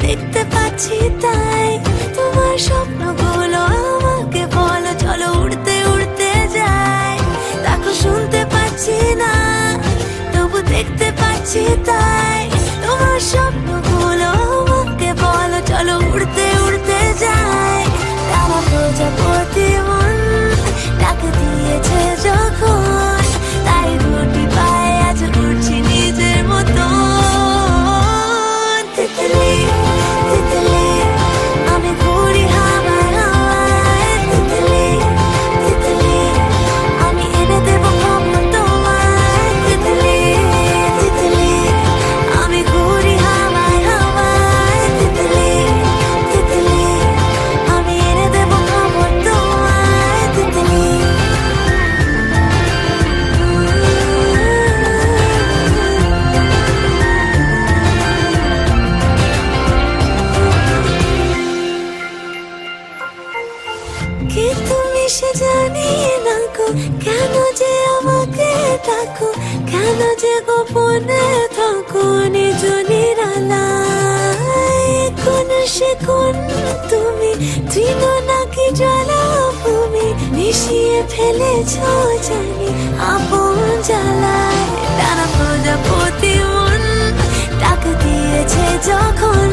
দেখতে পাচ্ছি তাই তোমার স্বপ্নগুলো আমাকে বলো চলো উড়তে উড়তে যাই। দেখো শুনতে পাচ্ছি না তবু দেখতে পাচ্ছি তাই তোমার স্বপ্নগুলো আমাকে বলো চলো উড়তে উড়তে যাই। আমার প্রজাপতি মন ডাক দিয়েছে যখন তাই গুটি পায়ে আজ উড়ছি নিজের মতো। তিতলি তিতলি আমি ঘুরি হাওয়ায় হাওয়ায়। তিতলি তিতলি আমি এনে দেবো খবর তোমায়। তিতলি তিতলি আমি ঘুরি হাওয়ায় হাওয়ায়। তিতলি তিতলি আমি এনে দেবো খবর তোমায়। তিতলি কি তুমি সে জানি না গো কেন যে আমাকে ডাকো, কেন যে গোপনে থাকো নিজ নিরালায়। কোন সে কোন তুমি তৃণ নাকি জলাভূমি মিশিয়ে ফেলেছ জানি আপন জ্বালায়। টানা প্রজাপতি মন ডাক দিয়েছে যখন